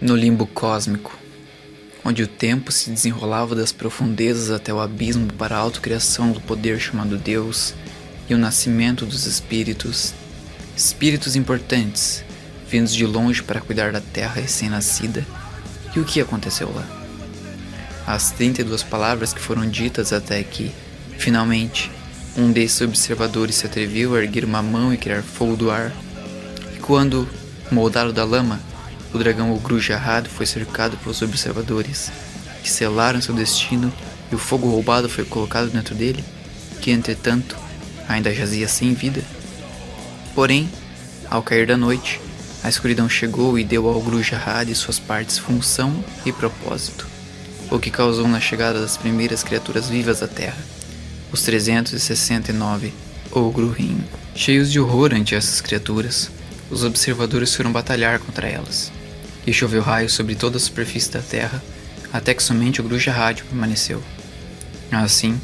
No limbo cósmico, onde o tempo se desenrolava das profundezas até o abismo para a autocriação do poder chamado Deus e o nascimento dos espíritos importantes, vindos de longe para cuidar da terra recém-nascida. E o que aconteceu lá? As 32 palavras que foram ditas até que, finalmente, um desses observadores se atreveu a erguer uma mão e criar fogo do ar. E quando, moldado da lama, o dragão Ogru-Jahad foi cercado pelos observadores, que selaram seu destino, e o fogo roubado foi colocado dentro dele, que entretanto ainda jazia sem vida. Porém, ao cair da noite, a escuridão chegou e deu ao Ogru-Jahad e suas partes função e propósito, o que causou na chegada das primeiras criaturas vivas da Terra, os 369 Ogru-Rin. Cheios de horror ante essas criaturas, os observadores foram batalhar contra elas, e choveu raios sobre toda a superfície da Terra, até que somente o Ogru-Jahad permaneceu. Assim,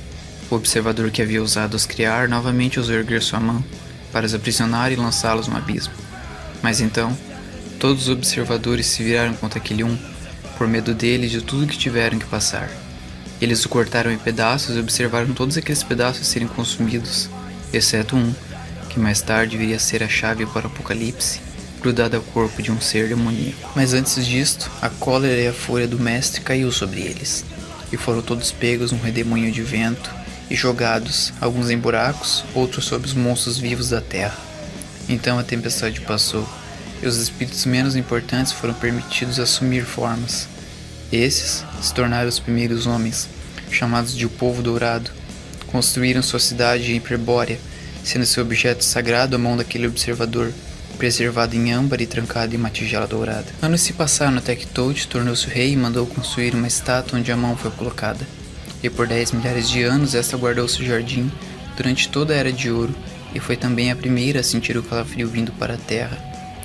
o observador que havia ousado os criar novamente ousou erguer sua mão para os aprisionar e lançá-los no abismo. Mas então, todos os observadores se viraram contra aquele por medo dele e de tudo que tiveram que passar. Eles o cortaram em pedaços e observaram todos aqueles pedaços serem consumidos, exceto que mais tarde viria a ser a chave para o Apocalipse, grudada ao corpo de um ser demoníaco. Mas antes disto, a cólera e a fúria do mestre caiu sobre eles, e foram todos pegos num redemoinho de vento e jogados, alguns em buracos, outros sob os monstros vivos da terra. Então a tempestade passou, e os espíritos menos importantes foram permitidos assumir formas. Esses se tornaram os primeiros homens, chamados de o Povo Dourado. Construíram sua cidade em Hiperbórea, sendo seu objeto sagrado a mão daquele observador, preservado em âmbar e trancado em uma tigela dourada. Anos se passaram até que Thoth tornou-se rei e mandou construir uma estátua onde a mão foi colocada. E por 10 milhares de anos esta guardou seu jardim durante toda a Era de Ouro, e foi também a primeira a sentir o calafrio vindo para a terra,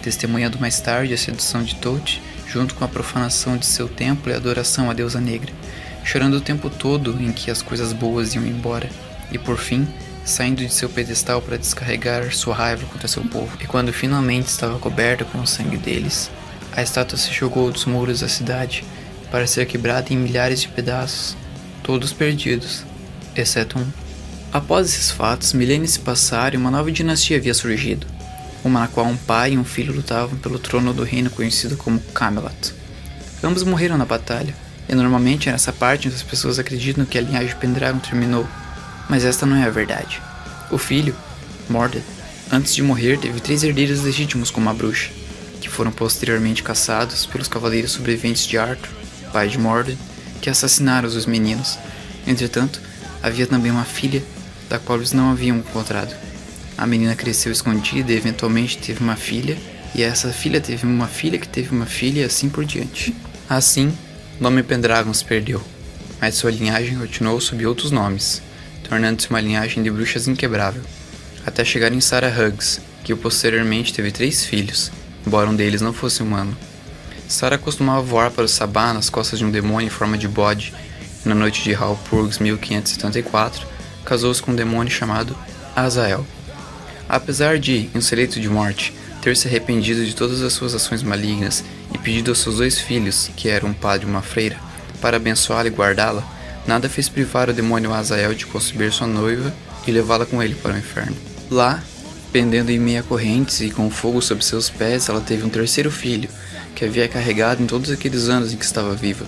testemunhando mais tarde a sedução de Thoth, junto com a profanação de seu templo e a adoração à deusa negra, chorando o tempo todo em que as coisas boas iam embora, e por fim, saindo de seu pedestal para descarregar sua raiva contra seu povo. E quando finalmente estava coberta com o sangue deles, a estátua se jogou dos muros da cidade para ser quebrada em milhares de pedaços, todos perdidos, exceto Após esses fatos, milênios se passaram e uma nova dinastia havia surgido, uma na qual um pai e um filho lutavam pelo trono do reino conhecido como Camelot. Ambos morreram na batalha, e normalmente é nessa parte onde as pessoas acreditam que a linhagem Pendragon terminou, mas esta não é a verdade. O filho, Mordred, antes de morrer teve 3 herdeiros legítimos como a bruxa, que foram posteriormente caçados pelos cavaleiros sobreviventes de Arthur, pai de Mordred, que assassinaram os meninos. Entretanto, havia também uma filha, da qual eles não haviam encontrado. A menina cresceu escondida e eventualmente teve uma filha, e essa filha teve uma filha que teve uma filha e assim por diante. Assim, o nome Pendragon se perdeu, mas sua linhagem continuou sob outros nomes, tornando-se uma linhagem de bruxas inquebrável, até chegar em Sarah Hughes, que posteriormente teve 3 filhos, embora um deles não fosse humano. Sarah costumava voar para o Sabá nas costas de um demônio em forma de bode, e na noite de Walpurgis 1574, casou-se com um demônio chamado Azael. Apesar de, em um seu leito de morte, ter se arrependido de todas as suas ações malignas e pedido aos seus 2 filhos, que eram um padre e uma freira, para abençoá-la e guardá-la, nada fez privar o demônio Azael de conceber sua noiva e levá-la com ele para o inferno. Lá, pendendo em meio a correntes e com fogo sob seus pés, ela teve um 3º filho, que havia carregado em todos aqueles anos em que estava viva.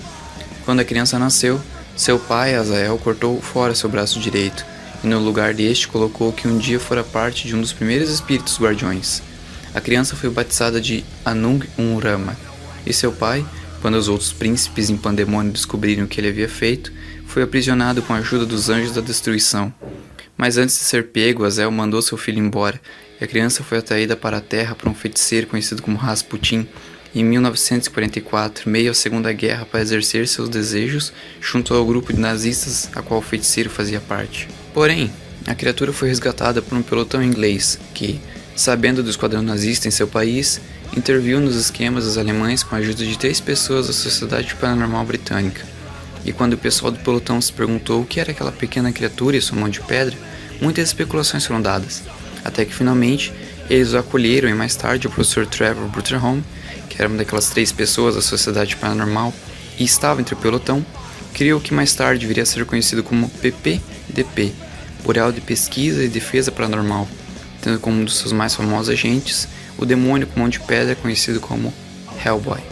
Quando a criança nasceu, seu pai, Azael, cortou fora seu braço direito, e no lugar deste colocou o que um dia fora parte de um dos primeiros espíritos guardiões. A criança foi batizada de Anung-Un-Rama, e seu pai, quando os outros príncipes em Pandemônio descobriram o que ele havia feito, foi aprisionado com a ajuda dos anjos da destruição. Mas antes de ser pego, Azael mandou seu filho embora, e a criança foi atraída para a terra por um feiticeiro conhecido como Rasputin, em 1944, meio à Segunda Guerra, para exercer seus desejos junto ao grupo de nazistas a qual o feiticeiro fazia parte. Porém, a criatura foi resgatada por um pelotão inglês que, sabendo do esquadrão nazista em seu país, interviu nos esquemas dos alemães com a ajuda de 3 pessoas da Sociedade Paranormal Britânica. E quando o pessoal do pelotão se perguntou o que era aquela pequena criatura e sua mão de pedra, muitas especulações foram dadas, até que finalmente Eles o acolheram e mais tarde o professor Trevor Butterholm, que era uma daquelas 3 pessoas da Sociedade Paranormal e estava entre o pelotão, criou o que mais tarde viria a ser conhecido como PPDP, Bureau de Pesquisa e Defesa Paranormal, tendo como um dos seus mais famosos agentes o demônio com mão de pedra conhecido como Hellboy.